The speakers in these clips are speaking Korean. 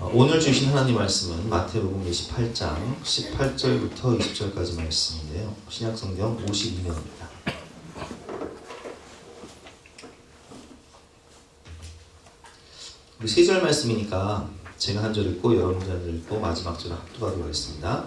오늘 주신 하나님 말씀은 마태복음 28장 18절부터 20절까지 말씀인데요. 신약성경 52면입니다. 우리 3절 말씀이니까 제가 한 절 읽고 여러분들 한 절 읽고 마지막 절을 합독하도록 하겠습니다.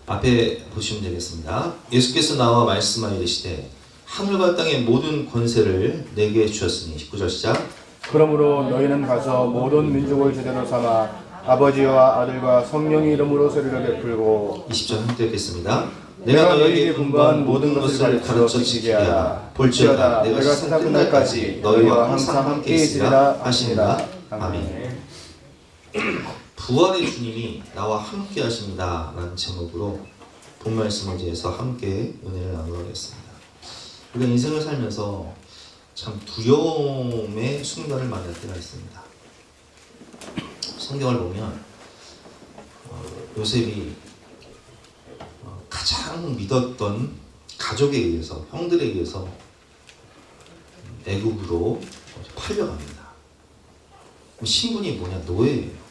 앞에 보시면 되겠습니다. 예수께서 나와 말씀하여 이르시되 하늘과 땅의 모든 권세를 내게 주셨으니 19절 시작. 그러므로 너희는 가서 모든 민족을 제자로 삼아 아버지와 아들과 성령의 이름으로 세례를 베풀고 20절 함께 읽겠습니다. 내가 너희에게 분부한 모든 것을 가르쳐 지키게 하라. 볼지어다 내가 세상 끝날까지 너희와 항상 함께 있으리라 하시니라. 아멘. 부활의 주님이 나와 함께 하십니다 라는 제목으로 본 말씀을 위해서 함께 은혜를 나누겠습니다. 우리가 인생을 살면서 참 두려움의 순간을 만날 때가 있습니다. 성경을 보면 요셉이 가장 믿었던 가족에 의해서, 형들에 의해서 애국으로 팔려갑니다. 신분이 뭐냐? 노예예요.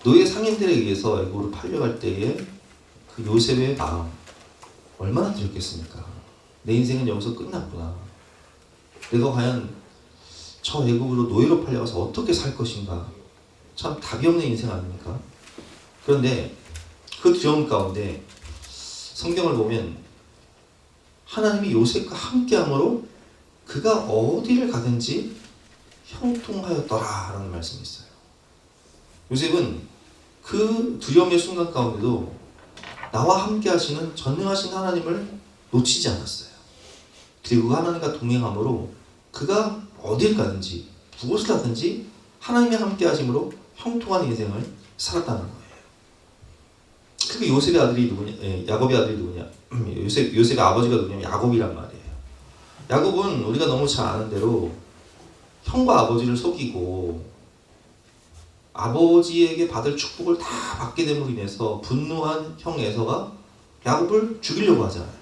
노예 상인들에 의해서 애국으로 팔려갈 때에 그 요셉의 마음 얼마나 들었겠습니까? 내 인생은 여기서 끝났구나. 내가 과연 저 애국으로 노예로 팔려가서 어떻게 살 것인가? 참 답이 없는 인생 아닙니까? 그런데 그 두려움 가운데 성경을 보면 하나님이 요셉과 함께함으로 그가 어디를 가든지 형통하였더라 라는 말씀이 있어요. 요셉은 그 두려움의 순간 가운데도 나와 함께 하시는 전능하신 하나님을 놓치지 않았어요. 그리고 그 하나님과 동행함으로 그가 어딜 가든지 무엇을 하든지 하나님의 함께 하심으로 형통한 인생을 살았다는 거예요. 그리고 요셉의 아들이 누구냐? 야곱의 아들이 누구냐? 요셉의 아버지가 누구냐면 야곱이란 말이에요. 야곱은 우리가 너무 잘 아는 대로 형과 아버지를 속이고 아버지에게 받을 축복을 다 받게 됨으로 인해서 분노한 형 에서가 야곱을 죽이려고 하잖아요.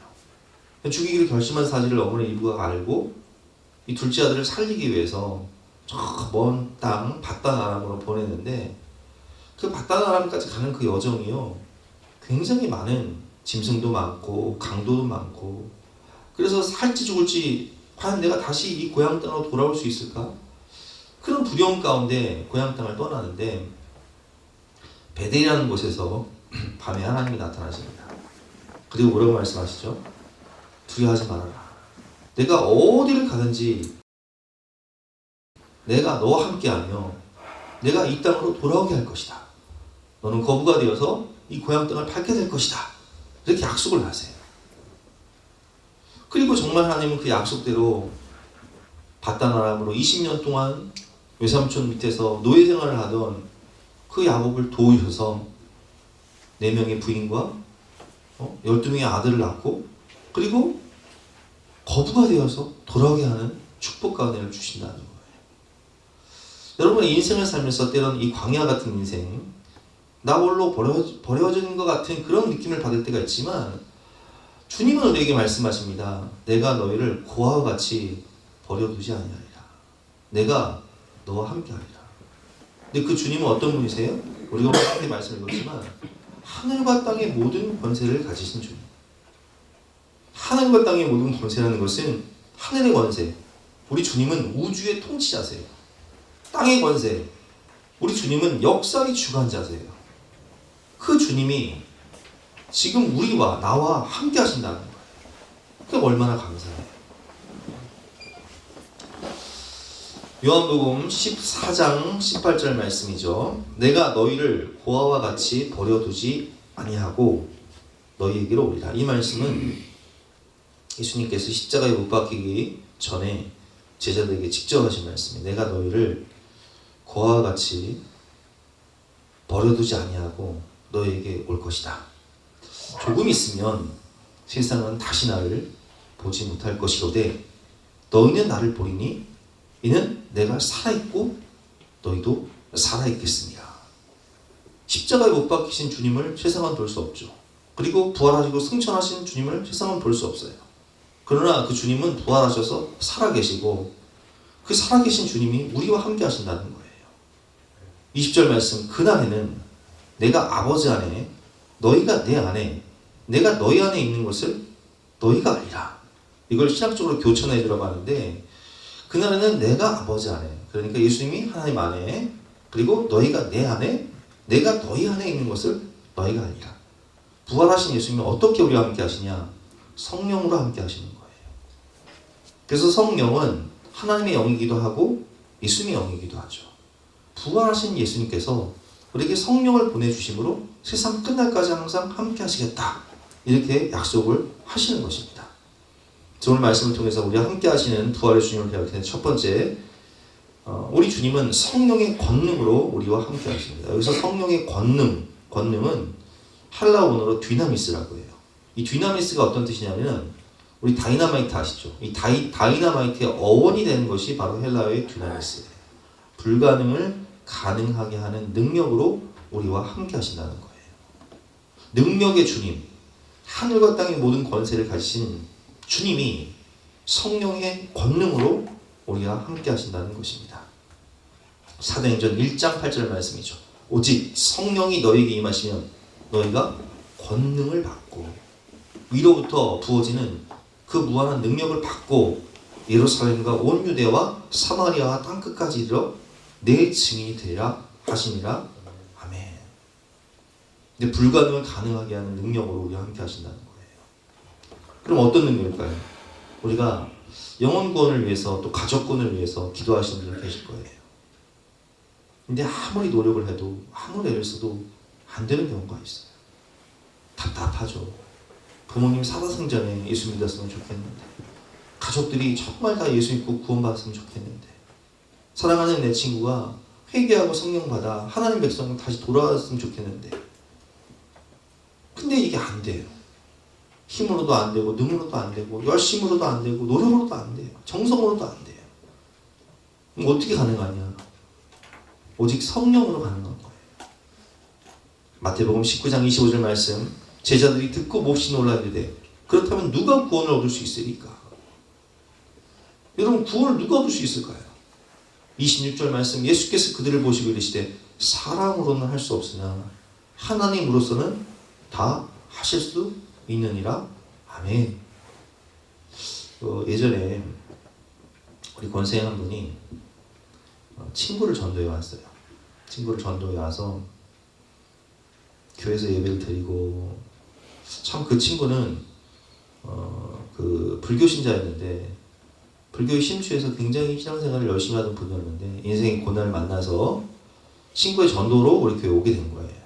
죽이기를 결심한 사실을 어머니 이브가 알고 이 둘째 아들을 살리기 위해서 저 먼 땅 밧단 아람으로 보냈는데 그 밧단 아람까지 가는 그 여정이요 굉장히 많은 짐승도 많고 강도도 많고 그래서 살지 죽을지 과연 내가 다시 이 고향 땅으로 돌아올 수 있을까? 그런 두려움 가운데 고향 땅을 떠나는데 베델이라는 곳에서 밤에 하나님이 나타나십니다. 그리고 뭐라고 말씀하시죠? 두려워하지 말아라. 내가 어디를 가든지 내가 너와 함께하며 내가 이 땅으로 돌아오게 할 것이다. 너는 거부가 되어서 이 고향 땅을 밟게 될 것이다. 이렇게 약속을 하세요. 그리고 정말 하나님은 그 약속대로 밧단 아람으로 20년 동안 외삼촌 밑에서 노예 생활을 하던 그 야곱을 도우셔서 4명의 부인과 12명의 아들을 낳고 그리고 거부가 되어서 돌아오게 하는 축복과 은혜를 주신다는 거예요. 여러분의 인생을 살면서 때론 이 광야 같은 인생, 나 홀로 버려진 것 같은 그런 느낌을 받을 때가 있지만 주님은 우리에게 말씀하십니다. 내가 너희를 고아와 같이 버려두지 아니하리라. 내가 너와 함께하리라. 근데 그 주님은 어떤 분이세요? 우리가 오늘 말씀을 읽었지만 하늘과 땅의 모든 권세를 가지신 주님. 하늘과 땅의 모든 권세라는 것은 하늘의 권세. 우리 주님은 우주의 통치자세요. 땅의 권세. 우리 주님은 역사의 주관자세요. 그 주님이 지금 우리와 나와 함께 하신다는 거예요. 그게 얼마나 감사해요. 요한복음 14장 18절 말씀이죠. 내가 너희를 고아와 같이 버려두지 아니하고 너희에게로 오리라. 이 말씀은 예수님께서 십자가에 못 박히기 전에 제자들에게 직접 하신 말씀이에요. 내가 너희를 고아와 같이 버려두지 아니하고 너희에게 올 것이다. 조금 있으면 세상은 다시 나를 보지 못할 것이로되 너희는 나를 보리니 이는 내가 살아있고 너희도 살아있겠습니다. 십자가에 못 박히신 주님을 세상은 볼 수 없죠. 그리고 부활하시고 승천하신 주님을 세상은 볼 수 없어요. 그러나 그 주님은 부활하셔서 살아계시고 그 살아계신 주님이 우리와 함께 하신다는 거예요. 20절 말씀, 그날에는 내가 아버지 안에 너희가 내 안에 내가 너희 안에 있는 것을 너희가 알리라. 이걸 신학적으로 교천에 들어가는데 그날에는 내가 아버지 안에, 그러니까 예수님이 하나님 안에, 그리고 너희가 내 안에, 내가 너희 안에 있는 것을 너희가 알리라. 부활하신 예수님이 어떻게 우리와 함께 하시냐? 성령으로 함께 하시는 거예요. 그래서 성령은 하나님의 영이기도 하고 예수님의 영이기도 하죠. 부활하신 예수님께서 우리에게 성령을 보내주심으로 세상 끝날까지 항상 함께 하시겠다, 이렇게 약속을 하시는 것입니다. 오늘 말씀을 통해서 우리와 함께 하시는 부활의 주님을 배울 텐데, 첫 번째, 우리 주님은 성령의 권능으로 우리와 함께 하십니다. 여기서 성령의 권능은 헬라어로 뒤나미스라고 해요. 이 뒤나미스가 어떤 뜻이냐면, 우리 다이나마이트 아시죠? 이 다이나마이트의 어원이 되는 것이 바로 헬라어의 뒤나미스예요. 불가능을 가능하게 하는 능력으로 우리와 함께 하신다는 거예요. 능력의 주님, 하늘과 땅의 모든 권세를 가지신 주님이 성령의 권능으로 우리와 함께 하신다는 것입니다. 사도행전 1장 8절 말씀이죠. 오직 성령이 너희에게 임하시면 너희가 권능을 받고, 위로부터 부어지는 그 무한한 능력을 받고 예루살렘과 온 유대와 사마리아와 땅끝까지 이르러 내 증인이 되리라 하시니라. 아멘. 근데 불가능을 가능하게 하는 능력으로 우리와 함께 하신다는 거예요. 그럼 어떤 능력일까요? 우리가 영혼 구원을 위해서, 또 가족 구원을 위해서 기도하시는 분들 계실 거예요. 근데 아무리 노력을 해도, 아무리 애를 써도 안 되는 경우가 있어요. 답답하죠. 부모님 살아생전에 예수 믿었으면 좋겠는데, 가족들이 정말 다 예수 믿고 구원받았으면 좋겠는데, 사랑하는 내 친구가 회개하고 성령 받아 하나님 백성 다시 돌아왔으면 좋겠는데, 근데 이게 안 돼요. 힘으로도 안 되고, 능으로도 안 되고, 열심으로도 안 되고, 노력으로도 안 돼요. 정성으로도 안 돼요. 그럼 어떻게 가능하냐? 오직 성령으로 가능한 거예요. 마태복음 19장 25절 말씀, 제자들이 듣고 몹시 놀라이르되 그렇다면 누가 구원을 얻을 수 있으리까? 여러분, 구원을 누가 얻을 수 있을까요? 26절 말씀, 예수께서 그들을 보시고 이르시되 사람으로는 할 수 없으나 하나님으로서는 다 하실 수 있느니라. 아멘. 예전에 우리 권사님 한 분이 친구를 전도해 왔어요. 친구를 전도해 와서 교회에서 예배를 드리고, 참 그 친구는 그 불교 신자였는데, 불교에 심취해서 굉장히 신앙생활을 열심히 하던 분이었는데, 인생의 고난을 만나서 친구의 전도로 우리 교회에 오게 된 거예요.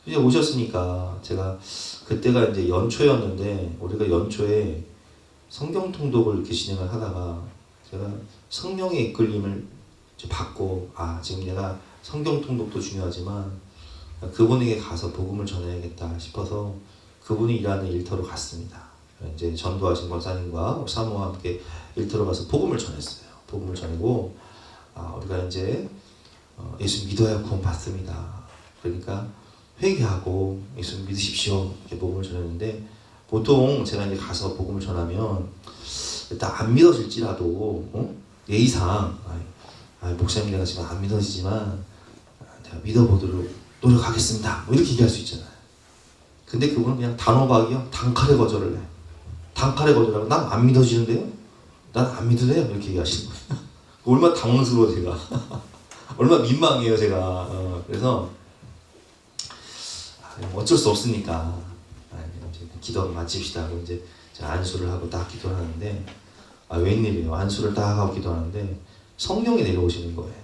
이제 오셨으니까, 제가 그때가 이제 연초였는데, 우리가 연초에 성경 통독을 이렇게 진행을 하다가 제가 성령의 이끌림을 받고, 지금 내가 성경 통독도 중요하지만 그분에게 가서 복음을 전해야겠다 싶어서 그분이 일하는 일터로 갔습니다. 이제 전도하신 권사님과 사모와 함께 일터로 가서 복음을 전했어요. 복음을 전하고, 우리가 이제 예수 믿어야 구원 받습니다. 그러니까 회개하고 예수 믿으십시오, 이렇게 복음을 전했는데, 보통 제가 이제 가서 복음을 전하면 일단 안 믿어질지라도 예의상 목사님, 내가 지금 안 믿어지지만 내가 믿어보도록 노력하겠습니다, 뭐 이렇게 얘기할 수 있잖아요. 근데 그분은 그냥 단호박이요, 단칼에 거절을 해요. 단칼에 거절하고, 난 안 믿어지는데요? 난 안 믿으래요, 이렇게 얘기하시는 거예요. 얼마나 당황스러워 제가. 얼마나 민망해요 제가. 그래서 어쩔 수 없으니까 기도 마칩시다 하고 이제 안수를 하고 딱 기도를 하는데, 웬일이에요. 안수를 딱 하고 기도하는데 성령이 내려오시는 거예요.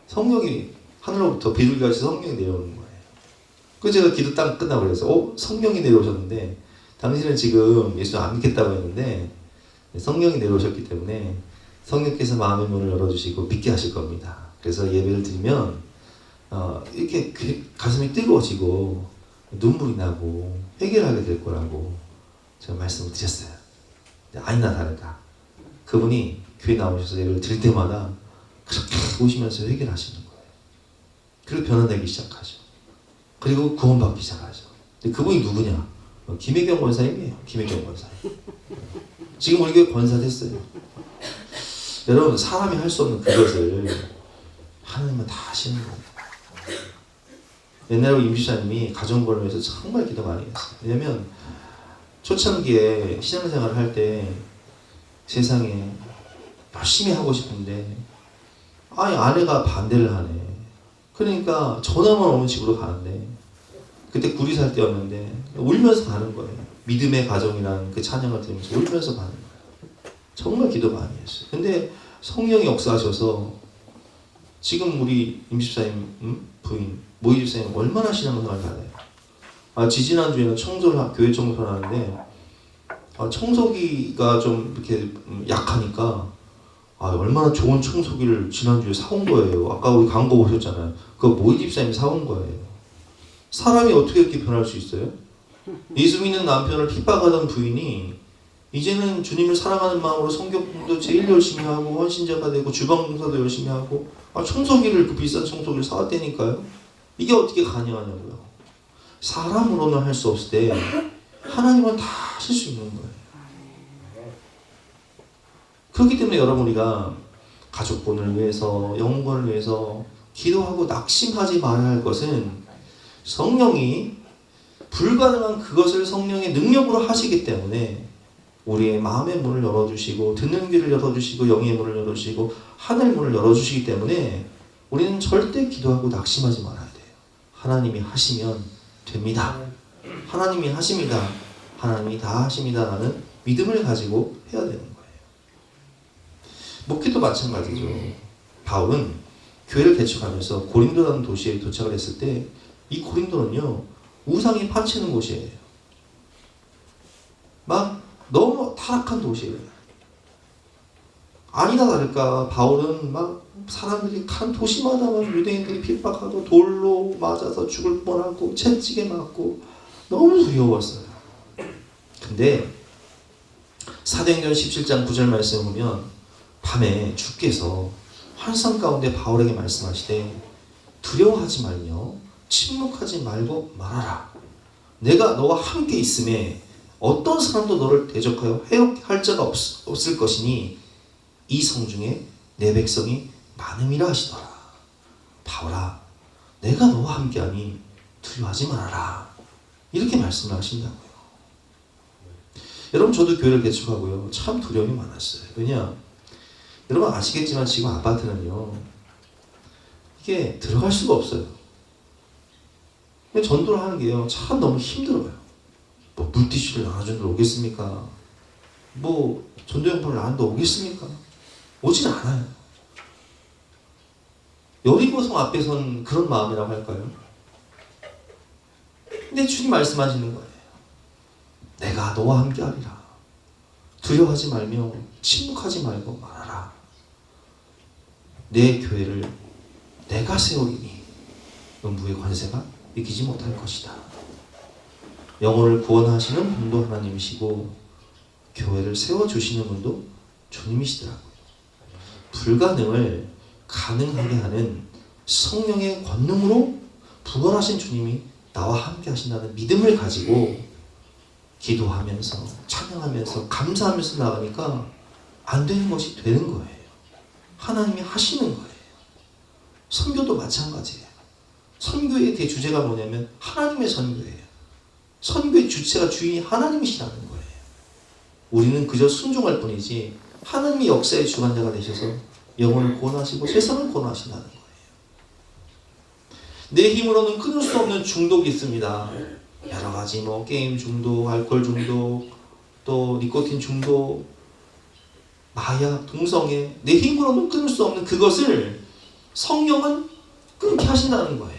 성령이 하늘로부터 비둘기같이 성령이 내려오는 거예요. 그래서 제가 기도 딱 끝나고 그래서 성령이 내려오셨는데, 당신은 지금 예수 안 믿겠다고 했는데 성령이 내려오셨기 때문에 성령께서 마음의 문을 열어주시고 믿게 하실 겁니다. 그래서 예배를 드리면 이렇게 가슴이 뜨거워지고 눈물이 나고 회개를 하게 될 거라고 제가 말씀을 드렸어요. 아니나 다를까, 그분이 교회 나오셔서 예배를 드릴 때마다 그렇게 오시면서 회개를 하시는 거예요. 그리고 변화되기 시작하죠. 그리고 구원받기 시작하죠. 근데 그분이 누구냐? 김혜경 권사님이에요. 김혜경 권사님. 지금 우리 교회 권사 됐어요. 여러분, 사람이 할 수 없는 그것을 하나님은 다 하시는 거예요. 옛날에 임집사님이 가정부를 위해서 정말 기도 많이 했어요. 왜냐면 초창기에 신앙생활을 할 때 세상에 열심히 하고 싶은데 아니 아내가 반대를 하네. 그러니까 전화만 오면 집으로 가는데 그때 구리 살 때였는데 울면서 가는 거예요. 믿음의 가정이라는 그 찬양을 들으면서 울면서 가는 거예요. 정말 기도 많이 했어요. 근데 성령이 역사하셔서 지금 우리 임집사님 부인 모이 집사님 얼마나 신앙생활 잘해요. 지지난주에는 교회 청소를 하는데 청소기가 좀 이렇게 약하니까 얼마나 좋은 청소기를 지난주에 사온 거예요. 아까 우리 광고 보셨잖아요. 그거 모이 집사님이 사온 거예요. 사람이 어떻게 이렇게 변할 수 있어요? 예수 믿는 남편을 핍박하던 부인이 이제는 주님을 사랑하는 마음으로 성경도 제일 열심히 하고 헌신자가 되고 주방 공사도 열심히 하고 청소기를 그 비싼 청소기를 사왔다니까요. 이게 어떻게 가능하냐고요. 사람으로는 할 수 없을 때 하나님은 다 하실 수 있는 거예요. 그렇기 때문에 여러분 우리가 가족분을 위해서 영혼을 위해서 기도하고 낙심하지 말아야 할 것은 성령이 불가능한 그것을 성령의 능력으로 하시기 때문에 우리의 마음의 문을 열어주시고 듣는 귀를 열어주시고 영의 문을 열어주시고 하늘 문을 열어주시기 때문에 우리는 절대 기도하고 낙심하지 말아야 돼요. 하나님이 하시면 됩니다. 하나님이 하십니다. 하나님이 다 하십니다. 라는 믿음을 가지고 해야 되는 거예요. 목회도 마찬가지죠. 바울은 교회를 개척하면서 고린도라는 도시에 도착을 했을 때 이 고린도는요 우상이 판치는 곳이에요. 막 너무 타락한 도시예요. 아니나 다를까 바울은 막 사람들이 간 도시마다 막 유대인들이 핍박하고 돌로 맞아서 죽을 뻔하고 채찍에 맞고 너무 두려웠어요. 근데 사도행전 17장 9절 말씀 보면 밤에 주께서 환상 가운데 바울에게 말씀하시되 두려워하지 말며 침묵하지 말고 말하라. 내가 너와 함께 있음에 어떤 사람도 너를 대적하여 해할 자가 없을 것이니 이 성중에 내 백성이 많음이라 하시더라. 바울아, 내가 너와 함께하니 두려워하지 말아라. 이렇게 말씀을 하신다고요. 여러분 저도 교회를 개척하고요. 참 두려움이 많았어요. 왜냐? 여러분 아시겠지만 지금 아파트는요. 이게 들어갈 수가 없어요. 전도를 하는 게요. 참 너무 힘들어요. 뭐 물티슈를 나눠준 데 오겠습니까? 뭐 전도용품을 나눠도 오겠습니까? 오진 않아요. 여리고성 앞에선 그런 마음이라고 할까요? 근데 주님 말씀하시는 거예요. 내가 너와 함께하리라. 두려워하지 말며 침묵하지 말고 말하라. 내 교회를 내가 세우리니 음부의 관세가 이기지 못할 것이다. 영혼을 구원하시는 분도 하나님이시고 교회를 세워주시는 분도 주님이시더라고요. 불가능을 가능하게 하는 성령의 권능으로 부활하신 주님이 나와 함께 하신다는 믿음을 가지고 기도하면서 찬양하면서 감사하면서 나가니까 안 되는 것이 되는 거예요. 하나님이 하시는 거예요. 선교도 마찬가지예요. 선교의 대주제가 뭐냐면 하나님의 선교예요. 선교의 주체가 주인이 하나님이시라는 거예요. 우리는 그저 순종할 뿐이지 하나님이 역사의 주관자가 되셔서 영혼을 구원하시고 세상을 구원하신다는 거예요. 내 힘으로는 끊을 수 없는 중독이 있습니다. 여러 가지 뭐 게임 중독, 알코올 중독, 또 니코틴 중독, 마약, 동성애, 내 힘으로는 끊을 수 없는 그것을 성령은 끊게 하신다는 거예요.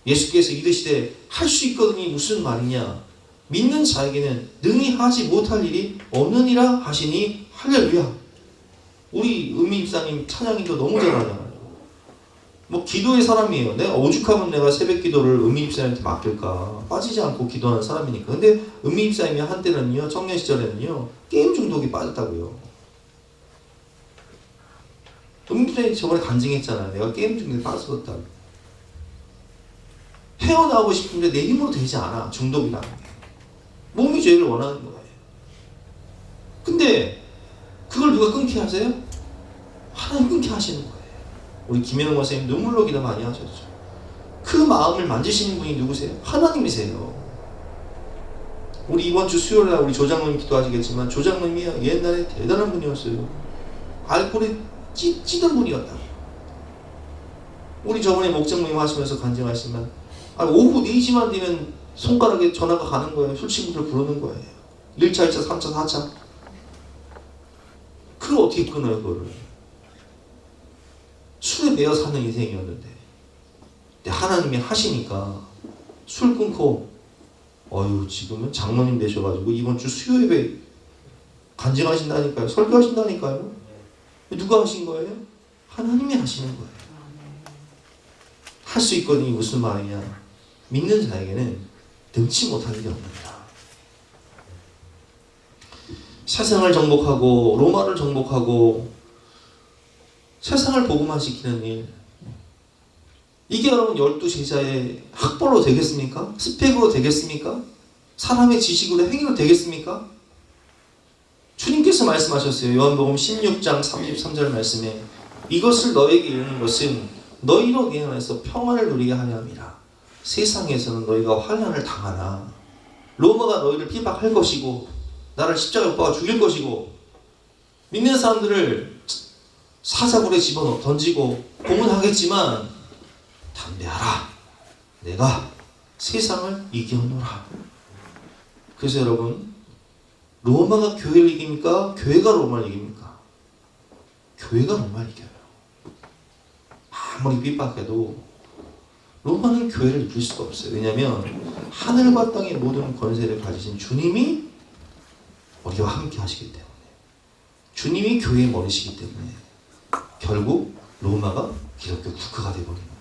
예수께서 이르시되 할 수 있거든이 무슨 말이냐? 믿는 자에게는 능히 하지 못할 일이 없느니라 하시니 할렐루야. 우리 은미 집사님 찬양인도 너무 잘하잖아요. 뭐 기도의 사람이에요. 내가 오죽하면 내가 새벽 기도를 은미 집사님한테 맡길까? 빠지지 않고 기도하는 사람이니까. 근데 은미 집사님이 한때는요, 청년 시절에는요, 게임 중독이 빠졌다고요. 은미 집사님이 저번에 간증했잖아요. 내가 게임 중독에 빠졌다고. 헤어나오고 싶은데 내 힘으로 되지 않아. 중독이라는 게. 몸이 죄를 원하는 거예요. 근데 그걸 누가 끊게 하세요? 하나님 끊게 하시는 거예요. 우리 김현웅 선생님 눈물로 기도 많이 하셨죠. 그 마음을 만지시는 분이 누구세요? 하나님이세요. 우리 이번 주 수요일날 우리 조장님 기도하시겠지만 조장님이 옛날에 대단한 분이었어요. 알코올에 찌든 분이었다. 우리 저번에 목장모임 하시면서 간증하시면 오후 4시만 되면 손가락에 전화가 가는 거예요. 술 친구들 부르는 거예요. 1차, 2차, 3차, 4차. 그걸 어떻게 끊어요, 그거를? 술에 매여 사는 인생이었는데. 근데 하나님이 하시니까 술 끊고, 지금은 장로님 되셔가지고 이번 주 수요 예배 간증하신다니까요. 설교하신다니까요. 누가 하신 거예요? 하나님이 하시는 거예요. 할 수 있거든요. 무슨 말이냐? 믿는 자에게는 등치 못할 일이 없는다. 세상을 정복하고 로마를 정복하고 세상을 복음화시키는 일, 이게 여러분 12제자의 학벌로 되겠습니까? 스펙으로 되겠습니까? 사람의 지식으로 행위로 되겠습니까? 주님께서 말씀하셨어요. 요한복음 16장 33절 말씀에 이것을 너에게 이르는 것은 너희로 인하여서 평안을 누리게 하려 함이라. 세상에서는 너희가 환난을 당하나 로마가 너희를 비박할 것이고 나를 십자가에 못 박아 죽일 것이고 믿는 사람들을 사자굴에 집어넣어 던지고 고문하겠지만 담대하라. 내가 세상을 이겨노라. 그래서 여러분, 로마가 교회를 이깁니까? 교회가 로마를 이깁니까? 교회가 로마를 이겨요. 아무리 핍박해도 로마는 교회를 이길 수가 없어요. 왜냐하면 하늘과 땅의 모든 권세를 가지신 주님이 우리와 함께 하시기 때문에, 주님이 교회의 머리시기 때문에 결국 로마가 기독교 국가가 되어버리는 거예요.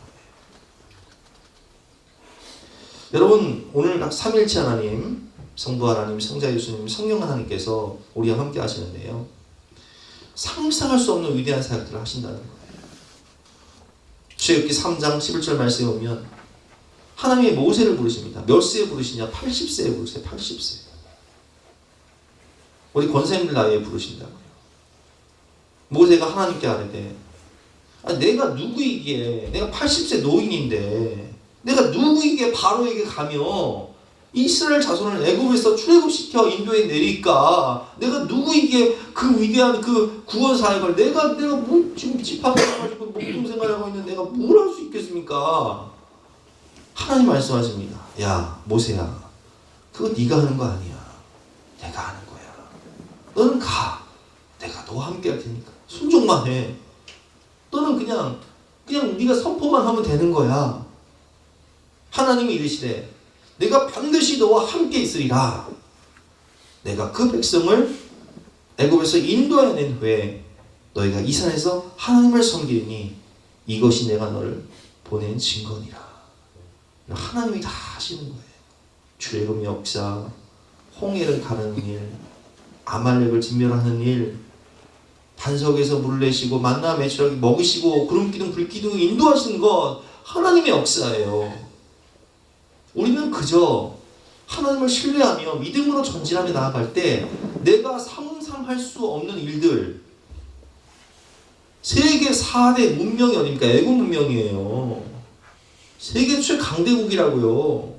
여러분, 오늘 삼일체 하나님, 성부 하나님, 성자 예수님, 성령 하나님께서 우리와 함께 하시는데요, 상상할 수 없는 위대한 사역들을 하신다는 거예요. 출애굽기 3장 11절 말씀에 보면 하나님이 모세를 부르십니다. 몇 세에 부르시냐? 80세에 부르세요. 80세. 우리 권사님들 나이에 부르신다고요. 모세가 하나님께 아뢰되, 내가 누구이기에, 내가 80세 노인인데 내가 누구이기에 바로에게 가며 이스라엘 자손을 애굽에서 출애굽시켜 인도에 내릴까? 내가 누구이기에 그 위대한 그 구원 사역을 내가 뭐 지금 집합을 해가지고 목숨 생활하고 있는 내가 뭘 할 수 있겠습니까? 하나님 말씀하십니다. 야 모세야, 그거 네가 하는 거 아니야. 내가 하는 거야. 너는 가. 내가 너와 함께 할 테니까 순종만 해. 너는 그냥 네가 선포만 하면 되는 거야. 하나님이 이르시되 내가 반드시 너와 함께 있으리라. 내가 그 백성을 애굽에서 인도해낸 후에 너희가 이 산에서 하나님을 섬기니 이것이 내가 너를 보낸 증거니라. 하나님이 다 하시는 거예요. 출애굽 역사, 홍해를 가르는 일, 아말렉을 진멸하는 일, 반석에서 물을 내시고 만나 매출하게 먹이시고 구름기둥 불기둥 인도하시는 것, 하나님의 역사예요. 우리는 그저 하나님을 신뢰하며 믿음으로 전진하며 나아갈 때 내가 상상할 수 없는 일들, 세계 4대 문명이 어딥니까? 애국 문명이에요. 세계 최강대국이라고요.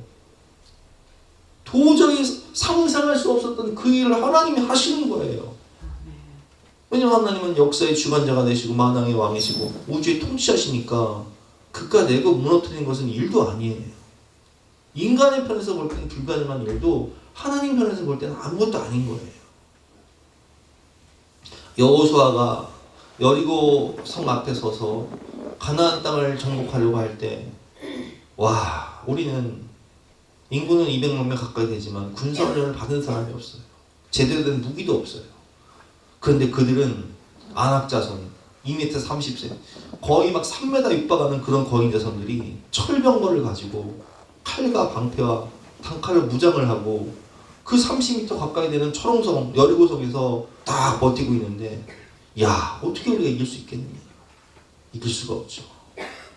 도저히 상상할 수 없었던 그 일을 하나님이 하시는 거예요. 왜냐하면 하나님은 역사의 주관자가 되시고 만왕의 왕이시고 우주에 통치하시니까 그깟 애국 무너뜨리는 것은 일도 아니에요. 인간의 편에서 볼 때는 불가능한 일도 하나님 편에서 볼 때는 아무것도 아닌 거예요. 여호수아가 여리고 성 앞에 서서 가나안 땅을 정복하려고 할 때, 우리는 인구는 200만 명 가까이 되지만 군사훈련을 받은 사람이 없어요. 제대로 된 무기도 없어요. 그런데 그들은 안악자손 2m 30세 거의 막 3m 육박하는 그런 거인자손들이 철병거를 가지고 칼과 방패와 단칼로 무장을 하고 그 30m 가까이 되는 철옹성 여리고성에서 딱 버티고 있는데, 어떻게 우리가 이길 수 있겠느냐? 이길 수가 없죠.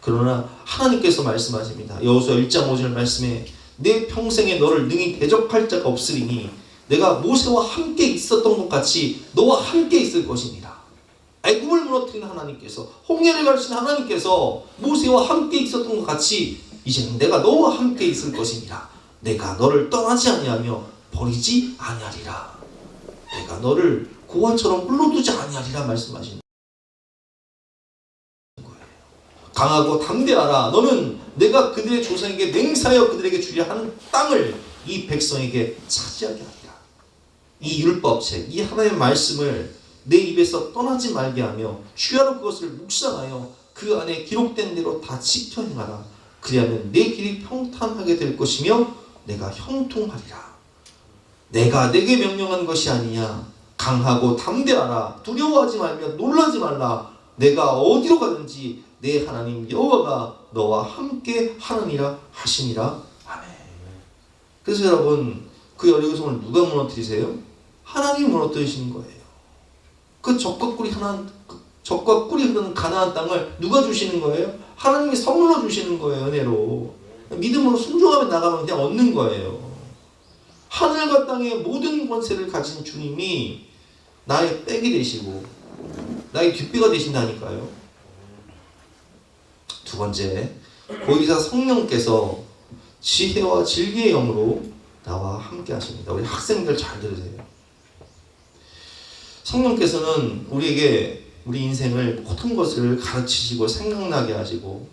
그러나 하나님께서 말씀하십니다. 여호수아 1장 5절 말씀에 내 평생에 너를 능히 대적할 자가 없으리니 내가 모세와 함께 있었던 것 같이 너와 함께 있을 것이니라. 애굽을 무너뜨린 하나님께서, 홍해를 가르친 하나님께서 모세와 함께 있었던 것 같이 이제는 내가 너와 함께 있을 것이니라. 내가 너를 떠나지 아니하며 버리지 아니하리라. 내가 너를 고아처럼 물러두지 아니하리라 말씀하신 거예요. 강하고 담대하라. 너는 내가 그들의 조상에게 맹세하여 그들에게 주려 하는 땅을 이 백성에게 차지하게 하리라. 이 율법책, 이 하나님의 말씀을 내 입에서 떠나지 말게 하며 주야로 그것을 묵상하여 그 안에 기록된 대로 다 지켜 행하라. 그리하면 내 길이 평탄하게 될 것이며 내가 형통하리라. 내가 내게 명령한 것이 아니냐. 강하고 담대하라. 두려워하지 말며 놀라지 말라. 내가 어디로 가든지 내 하나님 여호와가 너와 함께 하느니라 하시니라. 아멘. 그래서 여러분, 그 여리고성을 누가 무너뜨리세요? 하나님이 무너뜨리시는 거예요. 그 적과 꿀이 흐르는 가나안 땅을 누가 주시는 거예요? 하나님이 선물로 주시는 거예요. 은혜로. 믿음으로 순종하며 나가면 그냥 얻는 거예요. 하늘과 땅의 모든 권세를 가진 주님이 나의 백이 되시고 나의 뒷배가 되신다니까요. 두 번째, 거기서 성령께서 지혜와 진리의 영으로 나와 함께 하십니다. 우리 학생들 잘 들으세요. 성령께서는 우리에게 우리 인생을 모든 것을 가르치시고 생각나게 하시고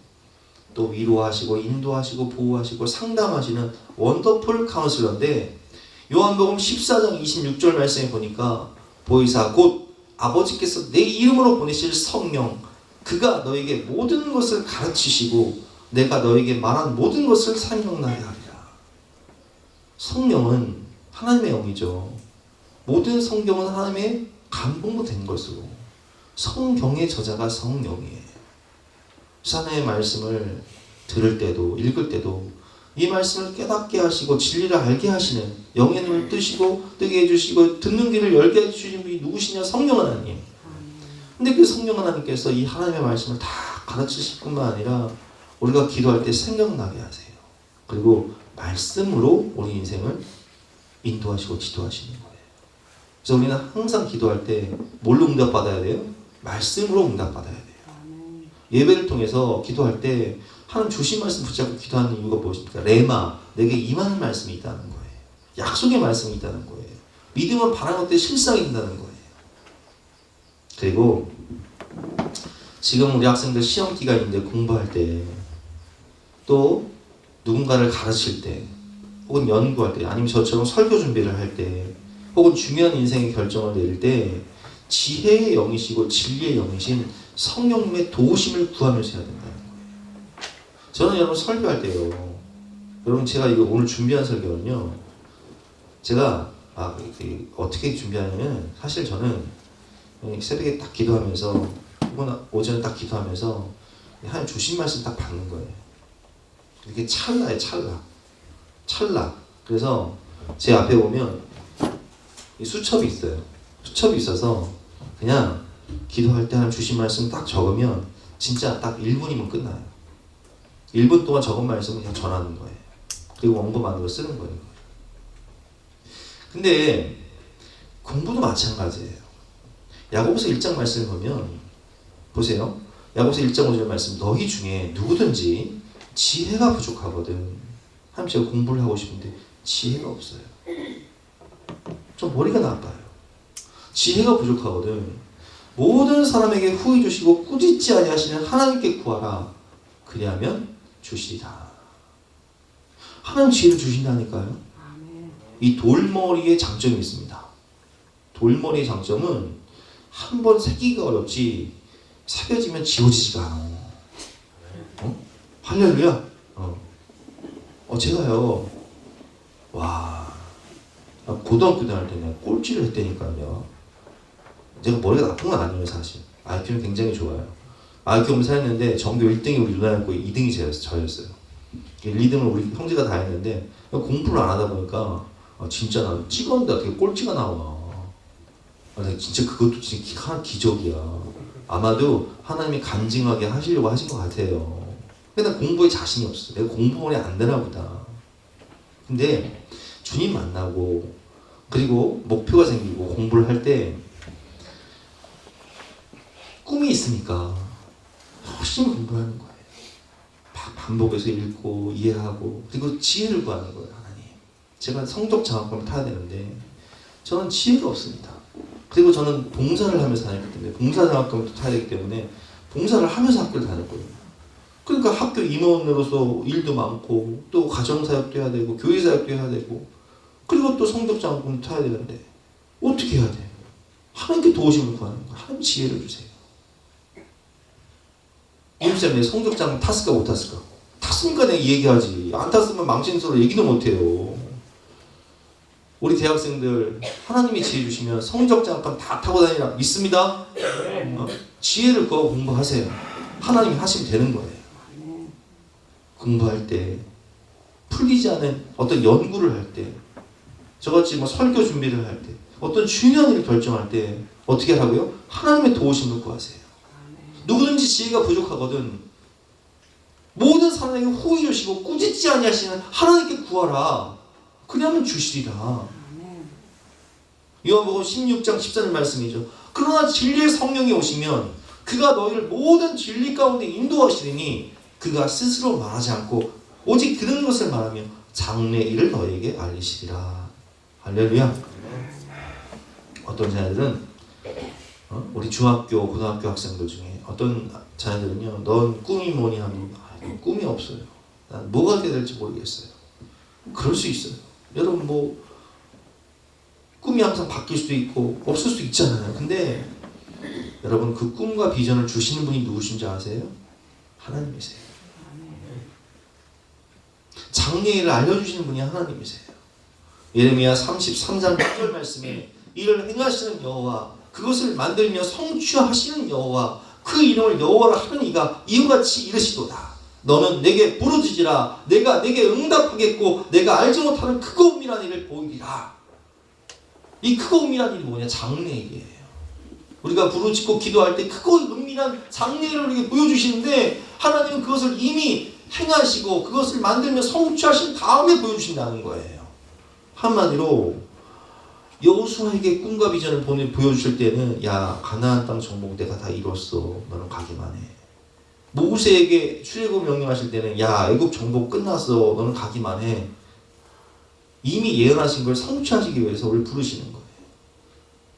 또 위로하시고 인도하시고 보호하시고 상담하시는 원더풀 카운슬러인데, 요한복음 14장 26절 말씀에 보니까 보이사 곧 아버지께서 내 이름으로 보내실 성령, 그가 너에게 모든 것을 가르치시고 내가 너에게 말한 모든 것을 생각나게 하리라. 성령은 하나님의 영이죠. 모든 성경은 하나님의 감동도 된 것으로 성경의 저자가 성령이에요. 하나님의 말씀을 들을 때도 읽을 때도 이 말씀을 깨닫게 하시고 진리를 알게 하시는, 영의 눈을 뜨게 해주시고 듣는 귀를 열게 해주신 분이 누구시냐? 성령 하나님. 근데 그 성령 하나님께서 이 하나님의 말씀을 다 가르치실 뿐만 아니라 우리가 기도할 때 생각나게 하세요. 그리고 말씀으로 우리 인생을 인도하시고 지도하시는 거예요. 그래서 우리는 항상 기도할 때 뭘로 응답받아야 돼요? 말씀으로 응답받아야 돼요. 예배를 통해서 기도할 때 하나님 주신 말씀 붙잡고 기도하는 이유가 무엇입니까? 레마, 내게 임하는 말씀이 있다는 거예요. 약속의 말씀이 있다는 거예요. 믿음은 바라는 때 실상이 있다는 거예요. 그리고 지금 우리 학생들 시험 기간인데 공부할 때, 또 누군가를 가르칠 때, 혹은 연구할 때, 아니면 저처럼 설교 준비를 할 때, 혹은 중요한 인생의 결정을 내릴 때 지혜의 영이시고 진리의 영이신 성령님의 도우심을 구하면서 해야 된다는 거예요. 저는 여러분 설교할 때요, 여러분 제가 이거 오늘 준비한 설교는요, 제가 어떻게 준비하냐면, 사실 저는 새벽에 딱 기도하면서 혹은 오전에 딱 기도하면서 하나님 주신 말씀 딱 받는 거예요. 이게 찰나예요. 찰나. 그래서 제 앞에 보면 이 수첩이 있어요. 수첩이 있어서 그냥 기도할 때 하나님 주신 말씀 딱 적으면 진짜 딱 1분이면 끝나요. 1분 동안 적은 말씀을 그냥 전하는 거예요. 그리고 원고 안으로 쓰는 거예요. 근데 공부도 마찬가지예요. 야고보서 1장 말씀을 보면 보세요. 야고보서 1장 5절 말씀, 너희 중에 누구든지 지혜가 부족하거든. 하나님, 제가 공부를 하고 싶은데 지혜가 없어요. 좀 머리가 나빠요. 지혜가 부족하거든. 모든 사람에게 후히 주시고 꾸짖지 아니하시는 하나님께 구하라. 그리하면 주시리라. 하나님 지혜를 주신다니까요. 이 돌머리의 장점이 있습니다. 돌머리의 장점은 한 번 새기기가 어렵지 새겨지면 지워지지가 않아. 할렐루야. 제가요, 고등학교 다닐 때 내가 꼴찌를 했다니까요. 제가 머리가 나쁜 건 아니에요, 사실. IQ는 굉장히 좋아요. IQ 검사 했는데 전교 1등이 우리 누나였고 2등이 저였어요. 1등을 우리 형제가 다 했는데 공부를 안 하다 보니까 진짜 나 찍었는데 어떻게 꼴찌가 나와. 진짜 그것도 진짜 하나 기적이야. 아마도 하나님이 간증하게 하시려고 하신 것 같아요. 근데 난 공부에 자신이 없어. 내가 공부원이 안 되나 보다. 근데 주님 만나고 그리고 목표가 생기고 공부를 할 때 꿈이 있으니까 훨씬 공부하는 거예요. 반복해서 읽고 이해하고 그리고 지혜를 구하는 거예요. 하나님, 제가 성적 장학금을 타야 되는데 저는 지혜가 없습니다. 그리고 저는 봉사를 하면서 다녔기 때문에 봉사 장학금을 타야 되기 때문에 봉사를 하면서 학교를 다녔거든요. 그러니까 학교 임원으로서 일도 많고 또 가정사역도 해야 되고 교회사역도 해야 되고 그리고 또 성적 장학금도 타야 되는데 어떻게 해야 돼요? 하나님께 도우심을 구하는 거예요. 하나님 지혜를 주세요. 이름쌤 내 성적 장학금 탔을까 못 탔을까? 탔으니까 내가 얘기하지. 안 탔으면 망신스러워 얘기도 못해요. 우리 대학생들 하나님이 지혜 주시면 성적 장학금 다 타고 다니라 믿습니다. 지혜를 구하고 공부하세요. 하나님이 하시면 되는 거예요. 공부할 때 풀리지 않은 어떤 연구를 할 때 저같이 뭐 설교 준비를 할 때 어떤 중요한 일을 결정할 때 어떻게 하라고요? 하나님의 도우심을 구하세요. 누구든지 지혜가 부족하거든 모든 사람에게 호의 주시고 꾸짖지 아니하시는 하나님께 구하라. 그러면 주시리라. 요한복음 16장 14절 말씀이죠. 그러나 진리의 성령이 오시면 그가 너희를 모든 진리 가운데 인도하시리니 그가 스스로 말하지 않고 오직 들은 것을 말하며 장래 일을 너희에게 알리시리라. 할렐루야. 어떤 자녀들은 우리 중학교 고등학교 학생들 중에 어떤 자녀들은요, 넌 꿈이 뭐니 하면 꿈이 없어요. 난 뭐가 될지 모르겠어요. 그럴 수 있어요. 여러분 뭐 꿈이 항상 바뀔 수도 있고 없을 수도 있잖아요. 근데 여러분 그 꿈과 비전을 주시는 분이 누구신지 아세요? 하나님이세요. 장래일을 알려주시는 분이 하나님이세요. 예레미야 33장 6절 말씀에 이를 행하시는 여호와 그것을 만들며 성취하시는 여호와 그 이름을 여호와라 하는 이가 이같이 이르시도다. 너는 내게 부르짖으라. 내가 내게 응답하겠고 내가 알지 못하는 크고 은밀한 일을 보이리라. 이 크고 은밀한 일이 뭐냐? 장래일이에요. 우리가 부르짖고 기도할 때 크고 은밀한 장래일을 우리에게 보여주시는데 하나님은 그것을 이미 행하시고 그것을 만들며 성취하신 다음에 보여주신다는 거예요. 한마디로 여호수아에게 꿈과 비전을 보여주실 때는 야 가나안 땅 정복 내가 다 이뤘어. 너는 가기만 해. 모세에게 출애굽 명령하실 때는 야 애굽 정복 끝났어. 너는 가기만 해. 이미 예언하신 걸 성취하시기 위해서 우리를 부르시는 거예요.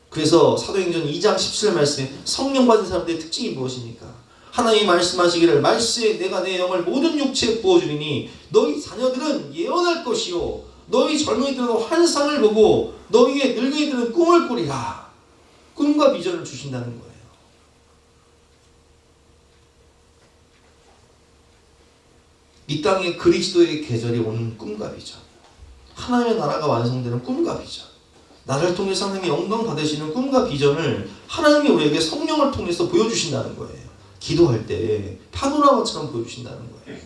그래서 사도행전 2장 17절 말씀에 성령 받은 사람들의 특징이 무엇입니까? 하나님이 말씀하시기를 말세에 내가 내 영을 모든 육체에 부어주리니 너희 자녀들은 예언할 것이요 너희 젊은이들은 환상을 보고 너희의 늙은이들은 꿈을 꾸리라. 꿈과 비전을 주신다는 거예요. 이 땅에 그리스도의 계절이 오는 꿈과 비전, 하나님의 나라가 완성되는 꿈과 비전, 나를 통해서 하나님이 영광 받으시는 꿈과 비전을 하나님이 우리에게 성령을 통해서 보여주신다는 거예요. 기도할 때 파노라마처럼 보여주신다는 거예요.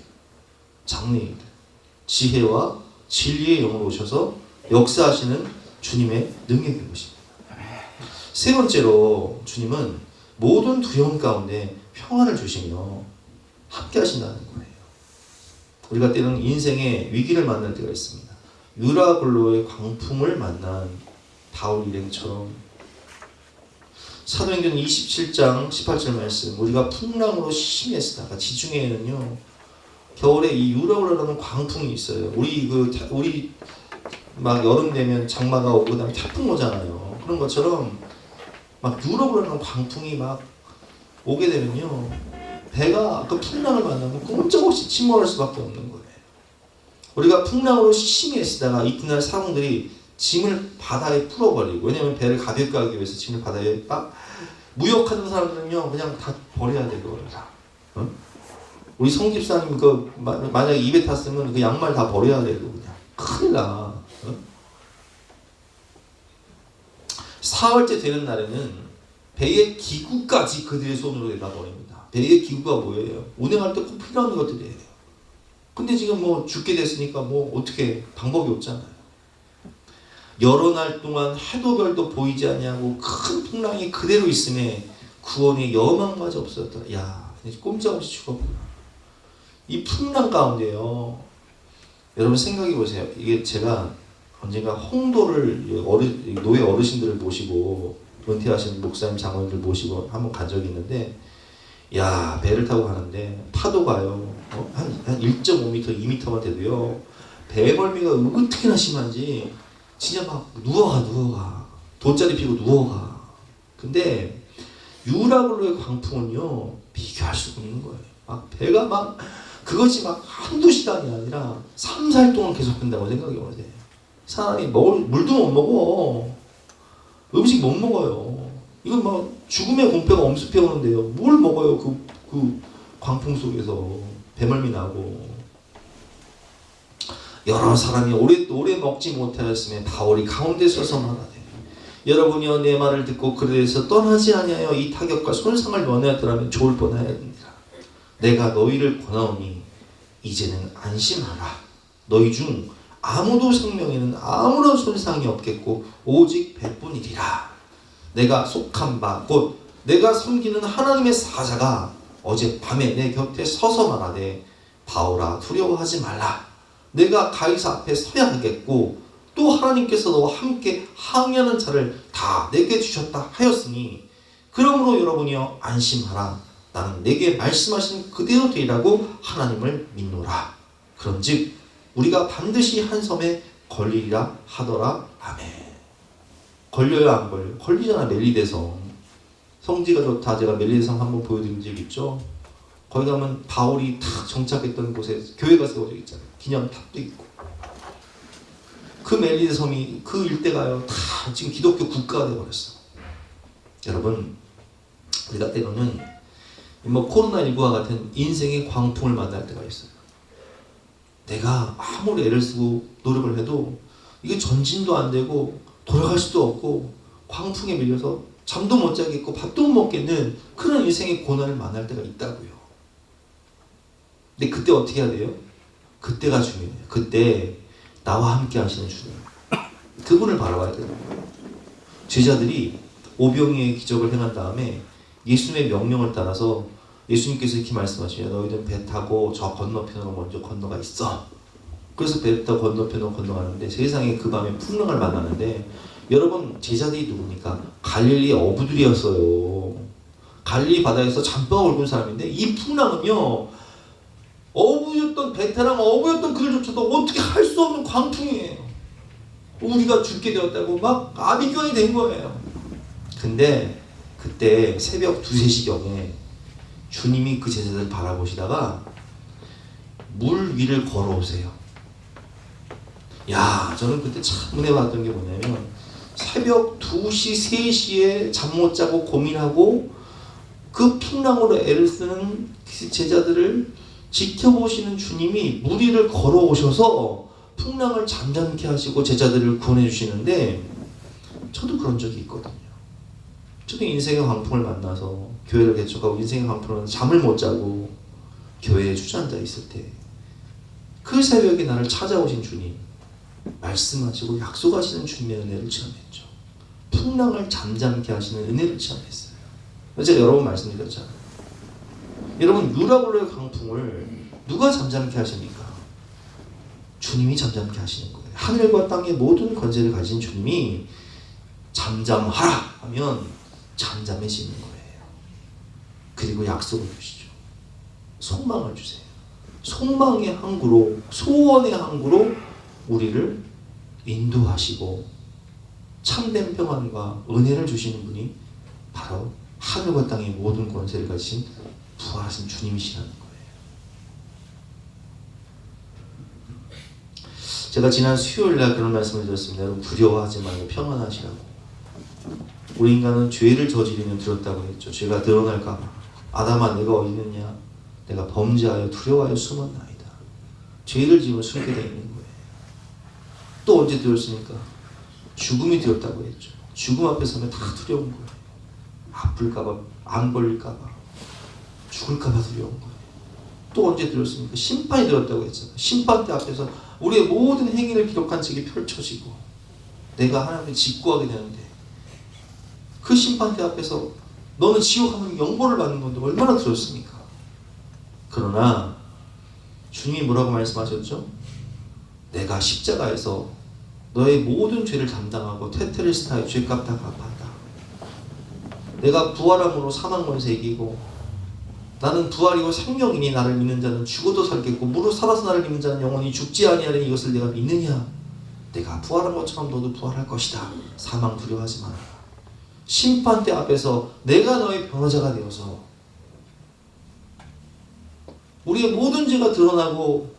장래일, 지혜와 진리의 영으로 오셔서 역사하시는 주님의 능력인 것입니다. 세 번째로 주님은 모든 두려움 가운데 평안을 주시며 함께 하신다는 거예요. 우리가 때로는 인생의 위기를 만날 때가 있습니다. 유라굴로의 광풍을 만난 바울 일행처럼 사도행전 27장 18절 말씀 우리가 풍랑으로 심했으다가 지중해에는요 겨울에 이 유라굴로라는 광풍이 있어요. 우리 막 여름 되면 장마가 오고 그다음에 태풍 오잖아요. 그런 것처럼 막 유라굴로라는 광풍이 막 오게 되면요 배가 그 풍랑을 만나면 꼼짝없이 침몰할 수밖에 없는 거예요. 우리가 풍랑으로 심히 애쓰다가 이튿날 사람들이 짐을 바다에 풀어버리고 왜냐하면 배를 가볍게 하기 위해서 짐을 바다에 딱 무역하는 사람들은요 그냥 다 버려야 되고 어? 우리 성집사님 그 만약에 입에 탔으면 그 양말 다 버려야 되고 그냥 큰일 나. 어? 사흘째 되는 날에는 배의 기구까지 그들의 손으로 내다버립니다. 배의 기구가 뭐예요? 운행할 때 꼭 필요한 것들이에요. 근데 지금 뭐 죽게 됐으니까 뭐 어떻게 방법이 없잖아요. 여러 날 동안 해도 별도 보이지 아니하고 큰 풍랑이 그대로 있음에 구원의 여망마저 없었더라. 야, 꼼짝없이 죽었구나. 이 풍랑 가운데요. 여러분 생각해 보세요. 이게 제가 언젠가 홍도를 노예 어르신들을 모시고 은퇴하신 목사님 장로님들 모시고 한번 간 적이 있는데, 야, 배를 타고 가는데 파도가요 한 1.5m, 2m만 돼도요 배멀미가 어떻게나 심한지 진짜 막 누워가 돗자리 피고 누워가. 근데 유라굴로의 광풍은요 비교할 수가 없는 거예요. 막 배가 막 그것이 막 한두 시간이 아니라 3, 4일 동안 계속된다고 생각이 오는데, 사람이 먹을 물도 못 먹어, 음식 못 먹어요. 이건 막 죽음의 공포가 엄습해 오는데요. 뭘 먹어요? 그 광풍 속에서 배멀미 나고. 여러 사람이 오래 먹지 못하였으면 바울이 가운데 서서 말하되, 여러분이여 내 말을 듣고 그들에서 떠나지 아니하여 이 타격과 손상을 면하였더라면 좋을 뻔하였느니라. 내가 너희를 권하오니 이제는 안심하라. 너희 중 아무도 생명에는 아무런 손상이 없겠고 오직 배뿐이리라. 내가 속한 바 곧 내가 섬기는 하나님의 사자가 어젯밤에 내 곁에 서서 말하되, 바울아 두려워하지 말라. 내가 가이사 앞에 서야 하겠고 또 하나님께서 너와 함께 항의하는 자를 다 내게 주셨다 하였으니, 그러므로 여러분이여 안심하라. 나는 내게 말씀하신 그대로 되리라고 하나님을 믿노라. 그런즉 우리가 반드시 한 섬에 걸리리라 하더라. 아멘. 걸려요 안 걸려요? 걸리잖아. 멜리데성 성지가 좋다. 제가 멜리데성 한번 보여드린 적 있죠. 거기 가면 바울이 탁 정착했던 곳에 교회가 세워져 있잖아요. 기념탑도 있고. 그 멜리데 섬이 그 일대가요 다 지금 기독교 국가가 되어버렸어. 여러분, 우리가 때로는 뭐 코로나19와 같은 인생의 광풍을 만날 때가 있어요. 내가 아무리 애를 쓰고 노력을 해도 이게 전진도 안 되고 돌아갈 수도 없고 광풍에 밀려서 잠도 못 자겠고 밥도 못 먹겠는 그런 인생의 고난을 만날 때가 있다고요. 근데 그때 어떻게 해야 돼요? 그때가 중요해요. 그때 나와 함께 하시는 주님, 그분을 바라봐야 되는 거예요. 제자들이 오병이의 기적을 행한 다음에 예수님의 명령을 따라서 예수님께서 이렇게 말씀하시죠. 너희들 배 타고 저 건너편으로 먼저 건너가 있어. 그래서 배 타고 건너편으로 건너가는데 세상에 그 밤에 풍랑을 만나는데, 여러분 제자들이 누굽니까? 갈릴리 어부들이었어요. 갈릴리 바다에서 잠바가 굵은 사람인데 이 풍랑은요 어부였던 베테랑 어부였던 그들조차도 어떻게 할 수 없는 광풍이에요. 우리가 죽게 되었다고 막 아비규환이 된 거예요. 근데 그때 새벽 2, 3시경에 주님이 그 제자들을 바라보시다가 물 위를 걸어오세요. 야, 저는 그때 참 은혜 받았던 게 뭐냐면, 새벽 2시, 3시에 잠 못 자고 고민하고 그 풍랑으로 애를 쓰는 그 제자들을 지켜보시는 주님이 물 위를 걸어오셔서 풍랑을 잠잠케 하시고 제자들을 구원해 주시는데, 저도 그런 적이 있거든요. 저도 인생의 광풍을 만나서 교회를 개척하고 인생의 광풍을 잠을 못 자고 교회에 주저앉아 있을 때, 그 새벽에 나를 찾아오신 주님, 말씀하시고 약속하시는 주님의 은혜를 체험했죠. 풍랑을 잠잠케 하시는 은혜를 체험했어요. 제가 여러 번 말씀드렸잖아요. 여러분, 유라굴로의 강풍을 누가 잠잠케 하십니까? 주님이 잠잠케 하시는 거예요. 하늘과 땅의 모든 권세를 가진 주님이 잠잠하라 하면 잠잠해지는 거예요. 그리고 약속을 주시죠. 소망을 주세요. 소망의 항구로, 소원의 항구로 우리를 인도하시고 참된 평안과 은혜를 주시는 분이 바로 하늘과 땅의 모든 권세를 가지신 부활하신 주님이시라는 거예요. 제가 지난 수요일날 그런 말씀을 드렸습니다. 여러분, 두려워하지 말고 평안하시라고. 우리 인간은 죄를 저지르면 두렵다고 했죠. 죄가 드러날까 봐. 아담아, 내가 어디 있느냐? 내가 범죄하여 두려워하여 숨었나이다. 죄를 지으면 숨게 되어 있는 거예요. 또 언제 두렵습니까? 죽음이 두렵다고 했죠. 죽음 앞에 서면 다 두려운 거예요. 아플까봐, 안 걸릴까봐, 죽을까봐 두려운 거예요. 또 언제 두렵습니까? 심판이 두렵다고 했잖아요. 심판대 앞에서 우리의 모든 행위를 기록한 책이 펼쳐지고 내가 하나님을 직구하게 되는데, 그 심판대 앞에서 너는 지옥 가면 영벌을 받는 건데 얼마나 두렵습니까? 그러나 주님이 뭐라고 말씀하셨죠? 내가 십자가에서 너의 모든 죄를 담당하고 테텔레스타의 죄값 다 갚았다. 내가 부활함으로 사망 권세 이기고 나는 부활이고 생명이니 나를 믿는 자는 죽어도 살겠고 무릇 살아서 나를 믿는 자는 영원히 죽지 아니하리니 이것을 내가 믿느냐. 내가 부활한 것처럼 너도 부활할 것이다. 사망 두려워하지 마라. 심판대 앞에서 내가 너의 변호자가 되어서 우리의 모든 죄가 드러나고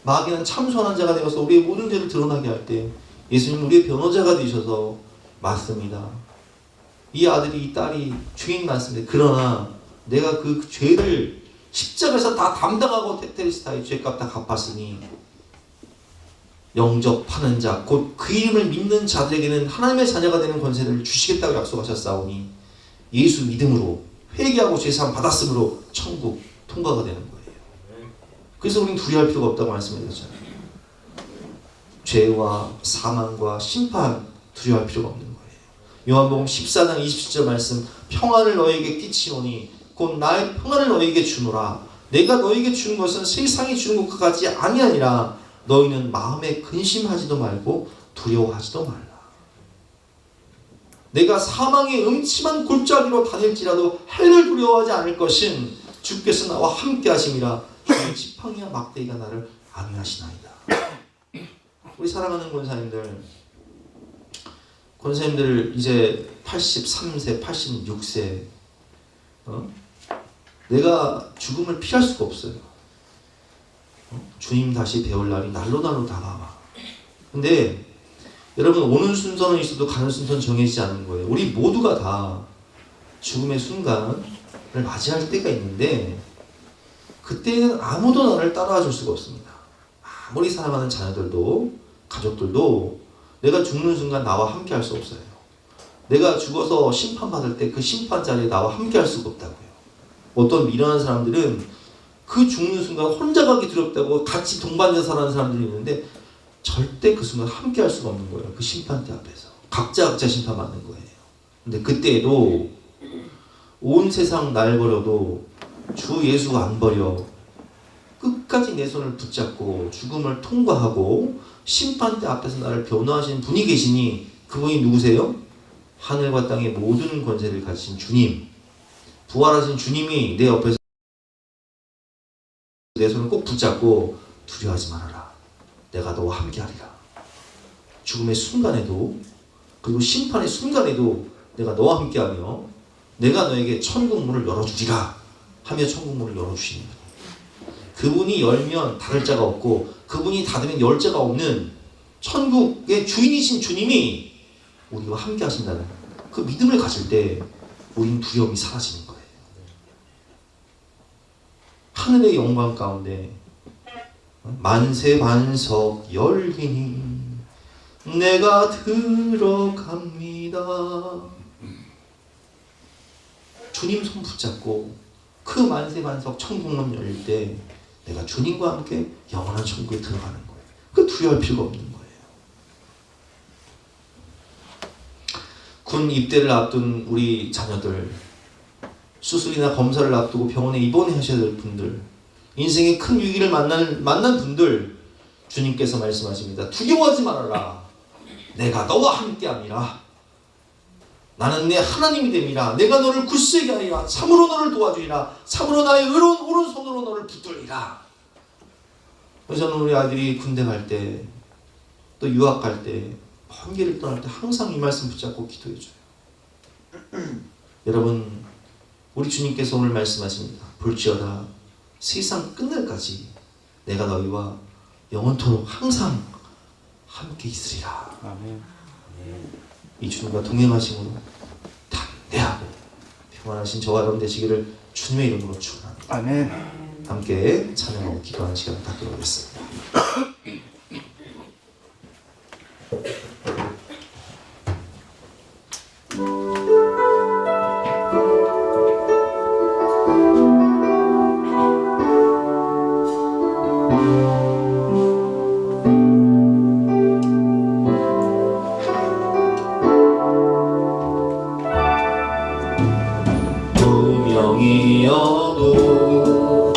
마귀는 참선한 자가 되어서 우리의 모든 죄를 드러나게 할 때 예수님 우리의 변호자가 되셔서 맞습니다. 이 아들이 이 딸이 죄인 많습니다. 그러나 내가 그 죄를 십자가에서 다 담당하고 테텔스타의 죄값 다 갚았으니 영접하는 자 곧 그 이름을 믿는 자들에게는 하나님의 자녀가 되는 권세를 주시겠다고 약속하셨사오니 예수 믿음으로 회개하고 죄사함 받았으므로 천국 통과가 되는 거예요. 그래서 우리는 두려워할 필요가 없다고 말씀드렸잖아요. 죄와 사망과 심판 두려워할 필요가 없는 거예요. 요한복음 14장 27절 말씀 평안을 너에게 끼치노니 곧 나의 평안을 너에게 주노라. 내가 너에게 주는 것은 세상이 주는 것과 같이 아니하니라. 너희는 마음에 근심하지도 말고 두려워하지도 말라. 내가 사망의 음침한 골짜기로 다닐지라도 해를 두려워하지 않을 것은 주께서 나와 함께 하심이라. 주의 지팡이와 막대기가 나를 안위하시나이다. 우리 사랑하는 권사님들 이제 83세, 86세 내가 죽음을 피할 수가 없어요. 주님 다시 배울 날이 날로 다가와. 근데 여러분 오는 순서는 있어도 가는 순서는 정해지지 않은 거예요. 우리 모두가 다 죽음의 순간을 맞이할 때가 있는데 그때는 아무도 나를 따라와 줄 수가 없습니다. 아무리 사랑하는 자녀들도 가족들도 내가 죽는 순간 나와 함께 할 수 없어요. 내가 죽어서 심판받을 때 그 심판 자리에 나와 함께 할 수가 없다고요. 어떤 미련한 사람들은 그 죽는 순간 혼자 가기 두렵다고 같이 동반자 살아가는 사람들이 있는데 절대 그 순간 함께 할 수가 없는 거예요. 그 심판대 앞에서 각자 심판받는 거예요. 근데 그때에도 온 세상 날 버려도 주 예수 안 버려 끝까지 내 손을 붙잡고 죽음을 통과하고 심판대 앞에서 나를 변호하시는 분이 계시니 그분이 누구세요? 하늘과 땅의 모든 권세를 가지신 주님, 부활하신 주님이 내 옆에서 내 손을 꼭 붙잡고 두려워하지 말아라. 내가 너와 함께하리라. 죽음의 순간에도 그리고 심판의 순간에도 내가 너와 함께하며 내가 너에게 천국 문을 열어주리라 하며 천국 문을 열어주시는 거예요. 그분이 열면 닫을 자가 없고 그분이 닫으면 열 자가 없는 천국의 주인이신 주님이 우리와 함께 하신다는 그 믿음을 가질 때 우린 두려움이 사라지는 거예요. 하늘의 영광 가운데 만세 반석 열리니 내가 들어갑니다. 주님 손 붙잡고 그 만세 반석 천국문 열릴 때 내가 주님과 함께 영원한 천국에 들어가는 거예요. 그 두려워할 필요가 없는 거예요. 군 입대를 앞둔 우리 자녀들, 수술이나 검사를 앞두고 병원에 입원하셔야 될 분들, 인생의 큰 위기를 만난 분들, 주님께서 말씀하십니다. 두려워하지 말아라. 내가 너와 함께함이라. 나는 내 하나님이 됨이라. 내가 너를 굳세게 하리라. 참으로 너를 도와주리라. 참으로 나의 의로운 오른손으로 너를 붙들리라. 그래서 저는 우리 아들이 군대 갈 때, 또 유학 갈 때, 먼 길을 떠날 때 항상 이 말씀 붙잡고 기도해줘요. 여러분, 우리 주님께서 오늘 말씀하십니다. 볼지어다 세상 끝날까지 내가 너희와 영원토록 항상 함께 있으리라. 아멘. 이 주님과 동행하심으로 담대하고 평안하신 저와 여러분 되시기를 주님의 이름으로 축원합니다. 아멘. 함께 찬양하고 기도하는 시간 갖도록 하겠습니다. 분명이어도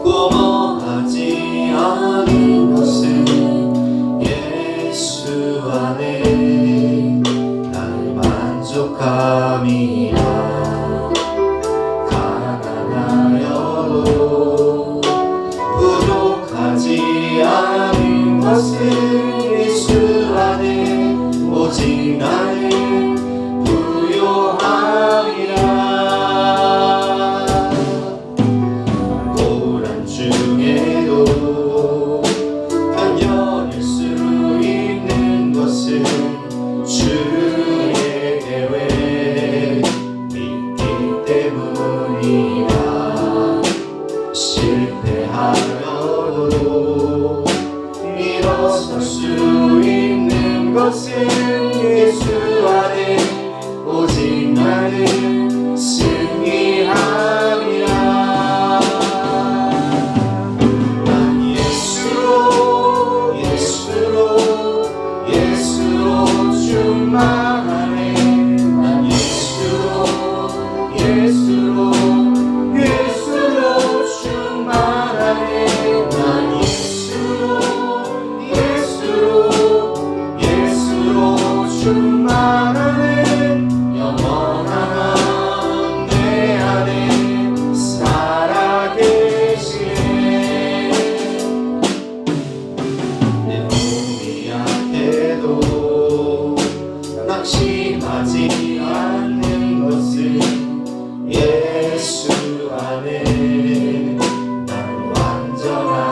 고마하지 않은 것은 예수 안에 날 만족함이라. 것은 예수 안에 오직 나는 부요함이라. 고난 중에도 견뎌낼 수 있는 것은 주의 계획 믿기 때문이라. 실패하여도 일어설 수 있는 것은 예수 안에 오직 나는 승리함이라. 난 예수로 예수로 예수로 충만하네. 난 예수로 예수로 예수로 충만하네. 난 예수로 예수로 예수로 충만하네. 영원한 내 안에 살아계시네. 내 몸이 약해도 낙심하지 않는 것은 예수 안에 난 완전한